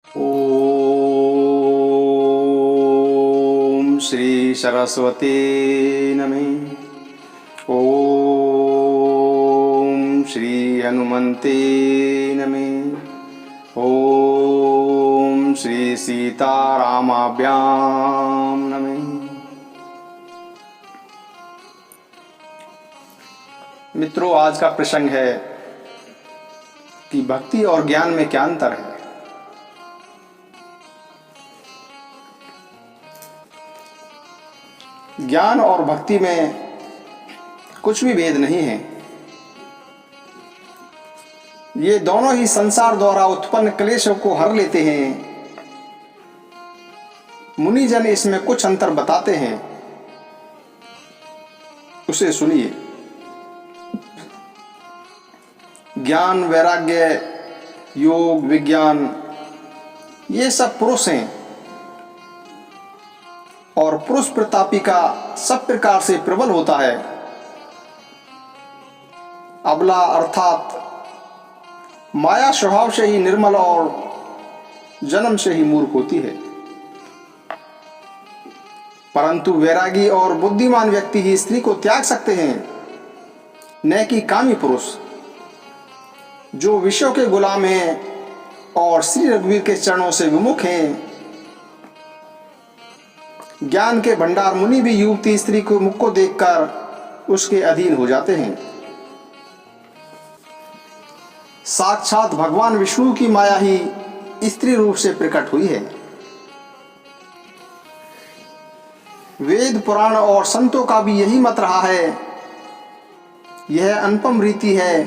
ओम श्री सरस्वती नमः। ओम श्री हनुमते नमः। ओम श्री सीतारामाभ्याम नमः। मित्रों, आज का प्रसंग है कि भक्ति और ज्ञान में क्या अंतर है। ज्ञान और भक्ति में कुछ भी भेद नहीं है। ये दोनों ही संसार द्वारा उत्पन्न क्लेशों को हर लेते हैं। मुनिजन इसमें कुछ अंतर बताते हैं, उसे सुनिए। ज्ञान, वैराग्य, योग, विज्ञान, ये सब पुरुष हैं और पुरुष प्रतापी का सब प्रकार से प्रबल होता है। अबला अर्थात माया स्वभाव से ही निर्मल और जन्म से ही मूर्ख होती है। परंतु वैरागी और बुद्धिमान व्यक्ति ही स्त्री को त्याग सकते हैं, न कि कामी पुरुष जो विषयों के गुलाम हैं और श्री रघुवीर के चरणों से विमुख हैं। ज्ञान के भंडार मुनि भी युवती स्त्री को मुख को देखकर उसके अधीन हो जाते हैं। साक्षात भगवान विष्णु की माया ही स्त्री रूप से प्रकट हुई है। वेद, पुराण और संतों का भी यही मत रहा है। यह अनुपम रीति है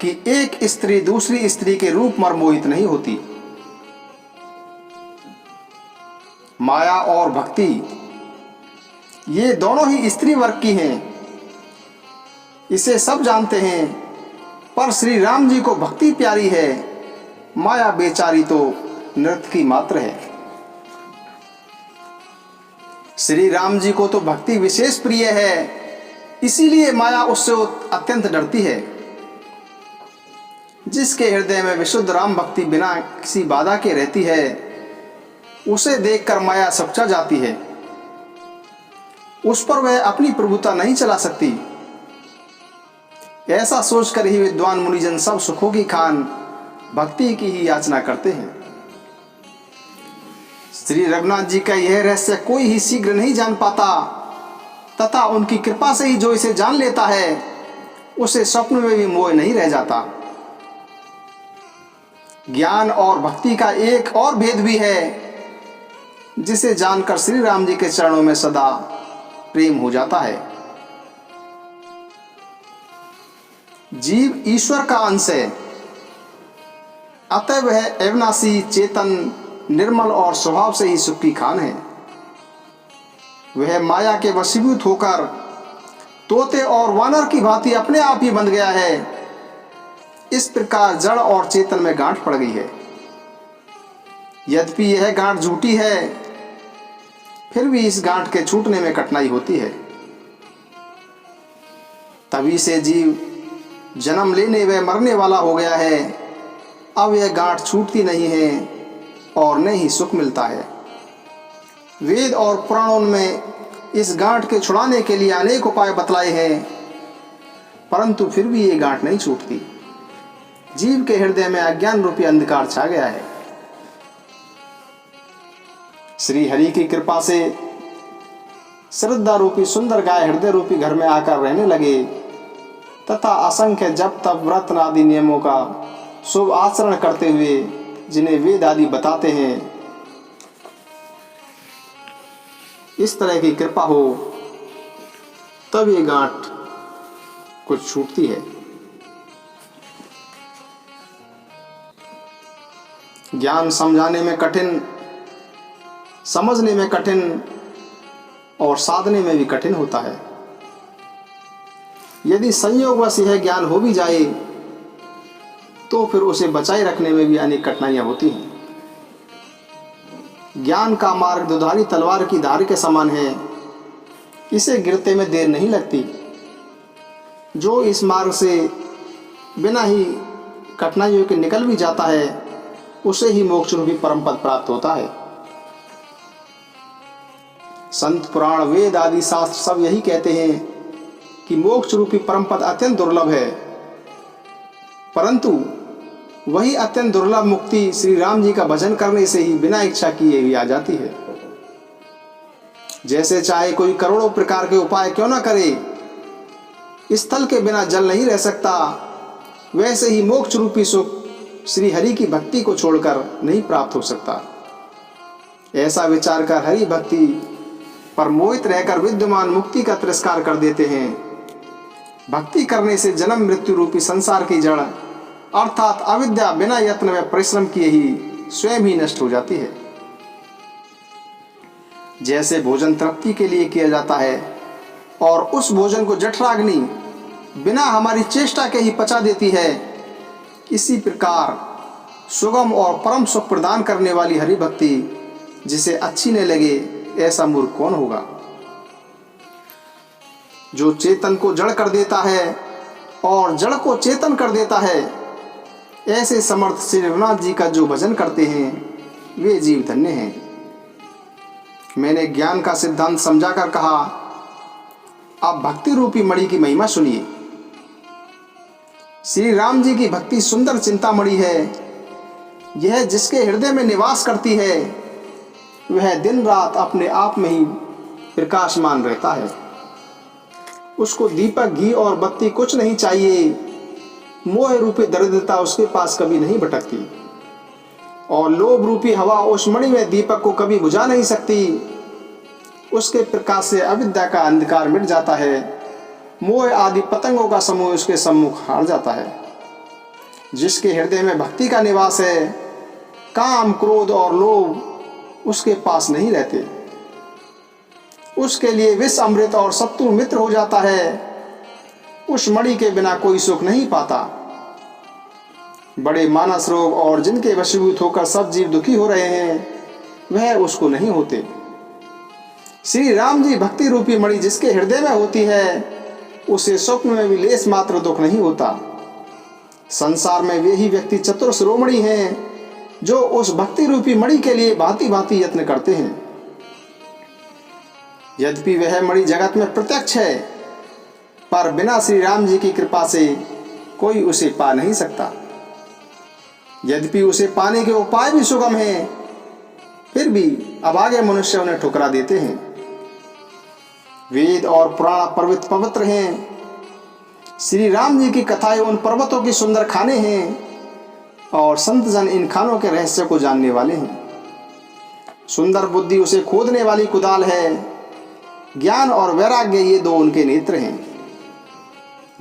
कि एक स्त्री दूसरी स्त्री के रूप में मोहित नहीं होती। माया और भक्ति ये दोनों ही स्त्री वर्ग की हैं, इसे सब जानते हैं। पर श्री राम जी को भक्ति प्यारी है, माया बेचारी तो नर्तकी मात्र है। श्री राम जी को तो भक्ति विशेष प्रिय है, इसीलिए माया उससे अत्यंत डरती है। जिसके हृदय में विशुद्ध राम भक्ति बिना किसी बाधा के रहती है, उसे देखकर माया सपचा जाती है। उस पर वह अपनी प्रभुता नहीं चला सकती। ऐसा सोचकर ही विद्वान मुनिजन सब सुखों की खान भक्ति की ही याचना करते हैं। श्री रघुनाथ जी का यह रहस्य कोई ही शीघ्र नहीं जान पाता, तथा उनकी कृपा से ही जो इसे जान लेता है उसे स्वप्न में भी मोह नहीं रह जाता। ज्ञान और भक्ति का एक और भेद भी है, जिसे जानकर श्री राम जी के चरणों में सदा प्रेम हो जाता है। जीव ईश्वर का अंश है, अतः वह अविनाशी, चेतन, निर्मल और स्वभाव से ही सुख की खान है। वह माया के वशीभूत होकर तोते और वानर की भांति अपने आप ही बंध गया है। इस प्रकार जड़ और चेतन में गांठ पड़ गई है। यद्यपि यह गांठ झूठी है, फिर भी इस गांठ के छूटने में कठिनाई होती है। तभी से जीव जन्म लेने व मरने वाला हो गया है। अब यह गांठ छूटती नहीं है और न ही सुख मिलता है। वेद और पुराणों में इस गांठ के छुड़ाने के लिए अनेक उपाय बतलाए हैं, परंतु फिर भी ये गांठ नहीं छूटती। जीव के हृदय में अज्ञान रूपी अंधकार छा गया है। श्री हरि की कृपा से श्रद्धा रूपी सुंदर गाय हृदय रूपी घर में आकर रहने लगे, तथा असंख्य जप तप व्रत आदि नियमों का शुभ आचरण करते हुए जिन्हें वेद आदि बताते हैं, इस तरह की कृपा हो तब ये गांठ कुछ छूटती है। ज्ञान समझाने में कठिन, समझने में कठिन और साधने में भी कठिन होता है। यदि संयोगवश यह ज्ञान हो भी जाए तो फिर उसे बचाए रखने में भी अनेक कठिनाइयां होती हैं। ज्ञान का मार्ग दुधारी तलवार की धार के समान है, इसे गिरते में देर नहीं लगती। जो इस मार्ग से बिना ही कठिनाइयों के निकल भी जाता है उसे ही मोक्ष रूपी परम पद प्राप्त होता है। संत, पुराण, वेद आदि शास्त्र सब यही कहते हैं कि मोक्ष रूपी परम पद अत्यंत दुर्लभ है, परंतु वही अत्यंत दुर्लभ मुक्ति श्री राम जी का भजन करने से ही बिना इच्छा किए भी आ जाती है। जैसे चाहे कोई करोड़ों प्रकार के उपाय क्यों ना करे, स्थल के बिना जल नहीं रह सकता, वैसे ही मोक्ष रूपी सुख श्री हरि की भक्ति को छोड़कर नहीं प्राप्त हो सकता। ऐसा विचार कर हरि भक्ति पर मोहित रहकर विद्यमान मुक्ति का तिरस्कार कर देते हैं। भक्ति करने से जन्म मृत्यु रूपी संसार की जड़ अर्थात अविद्या बिना यत्न व परिश्रम किए ही स्वयं ही नष्ट हो जाती है। जैसे भोजन तृप्ति के लिए किया जाता है और उस भोजन को जठराग्नि बिना हमारी चेष्टा के ही पचा देती है, इसी प्रकार सुगम और परम सुख प्रदान करने वाली हरि भक्ति जिसे अच्छी न लगे, ऐसा मूर्ख कौन होगा। जो चेतन को जड़ कर देता है और जड़ को चेतन कर देता है, ऐसे समर्थ श्री रघुनाथ जी का जो भजन करते हैं वे जीव धन्य हैं। मैंने ज्ञान का सिद्धांत समझाकर कहा, आप भक्ति रूपी मणि की महिमा सुनिए। श्री राम जी की भक्ति सुंदर चिंतामणि है। यह जिसके हृदय में निवास करती है वह दिन रात अपने आप में ही प्रकाशमान रहता है। उसको दीपक, घी और बत्ती कुछ नहीं चाहिए। मोह रूपी दरिद्रता उसके पास कभी नहीं भटकती और लोभ रूपी हवा उस मणि में दीपक को कभी बुझा नहीं सकती। उसके प्रकाश से अविद्या का अंधकार मिट जाता है। मोह आदि पतंगों का समूह उसके सम्मुख हार जाता है। जिसके हृदय में भक्ति का निवास है, काम, क्रोध और लोभ उसके पास नहीं रहते। उसके लिए विष, अमृत और शत्रु मित्र हो जाता है। उस मणि के बिना कोई सुख नहीं पाता। बड़े मानस रोग और जिनके वशीभूत होकर सब जीव दुखी हो रहे हैं, वह उसको नहीं होते। श्री राम जी भक्ति रूपी मणि जिसके हृदय में होती है, उसे स्वप्न में भी लेस मात्र दुख नहीं होता। संसार में वे ही व्यक्ति चतुर शिरोमणि हैं जो उस भक्ति रूपी मणि के लिए भांति भांति यत्न करते हैं। यद्यपि वह मणि जगत में प्रत्यक्ष है, पर बिना श्री राम जी की कृपा से कोई उसे पा नहीं सकता। यद्यपि उसे पाने के उपाय भी सुगम हैं, फिर भी अभागे मनुष्य उन्हें ठुकरा देते हैं। वेद और पुराण पर्वत पवित्र हैं। श्री राम जी की कथाएं उन पर्वतों की सुंदर खाने हैं और संत जन इन खानों के रहस्य को जानने वाले हैं। सुंदर बुद्धि उसे खोदने वाली कुदाल है। ज्ञान और वैराग्य ये दो उनके नेत्र हैं।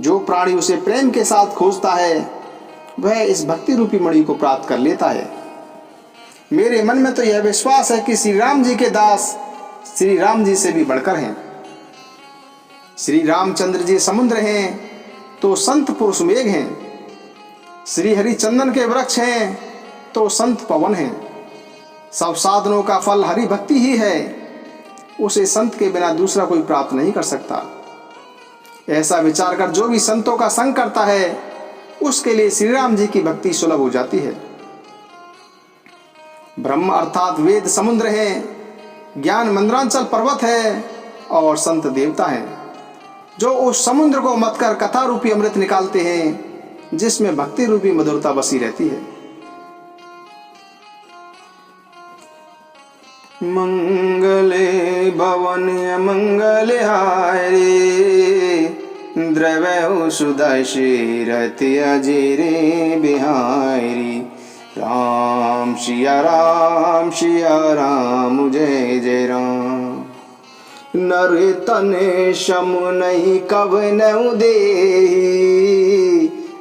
जो प्राणी उसे प्रेम के साथ खोजता है वह इस भक्ति रूपी मणि को प्राप्त कर लेता है। मेरे मन में तो यह विश्वास है कि श्री राम जी के दास श्री राम जी से भी बढ़कर हैं। श्री रामचंद्र जी समुद्र हैं तो संत पुरुष मेघ हैं। श्री हरि चंदन के वृक्ष हैं तो संत पवन हैं। सब साधनों का फल हरि भक्ति ही है। उसे संत के बिना दूसरा कोई प्राप्त नहीं कर सकता। ऐसा विचार कर जो भी संतों का संग करता है उसके लिए श्री राम जी की भक्ति सुलभ हो जाती है। ब्रह्म अर्थात वेद समुद्र हैं, ज्ञान मंद्रांचल पर्वत है और संत देवता हैं जो उस समुद्र को मत कर कथा रूपी अमृत निकालते हैं जिसमें भक्ति रूपी मधुरता बसी रहती है। मंगले भवन मंगल हारे द्रव्य सुदशीरति अजिरे बिहारी। राम सिया राम जय जय राम। नर तने शमु नहीं कवन देहि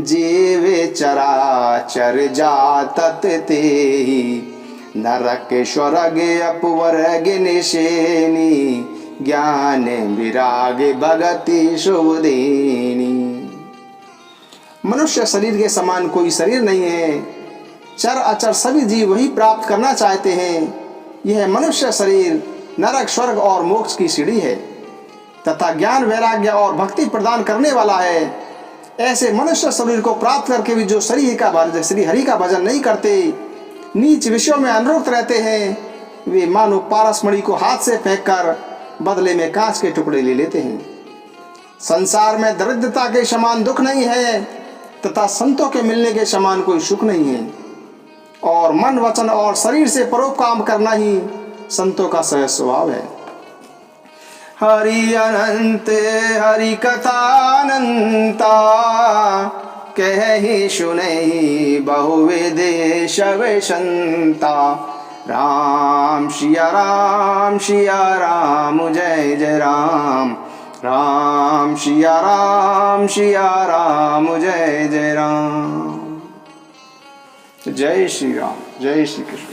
जीवे चराचर जातत तेहि। नरक स्वर्ग अपवर्ग निशेनी ज्ञान विराग भगति शुभ देनी। मनुष्य शरीर के समान कोई शरीर नहीं है। चर अचर सभी जीव वही प्राप्त करना चाहते हैं। यह मनुष्य शरीर नरक, स्वर्ग और मोक्ष की सीढ़ी है तथा ज्ञान, वैराग्य और भक्ति प्रदान करने वाला है। ऐसे मनुष्य शरीर को प्राप्त करके भी जो श्री हरि का भजन नहीं करते नीच विषयों में अनुरक्त रहते हैं, वे मानो पारसमणि को हाथ से फेंककर बदले में कांच के टुकड़े ले लेते हैं। संसार में दरिद्रता के समान दुख नहीं है तथा संतों के मिलने के समान कोई सुख नहीं है, और मन वचन और शरीर से परोपकार करना ही संतों का सहज स्वभाव है। हरि अनंत हरि कथा अनंता, कहि सुनहि बहुविधि शबै संता। राम सिया राम जय जय राम, राम सिया राम जय जय राम। जय श्री राम, जय श्री कृष्ण।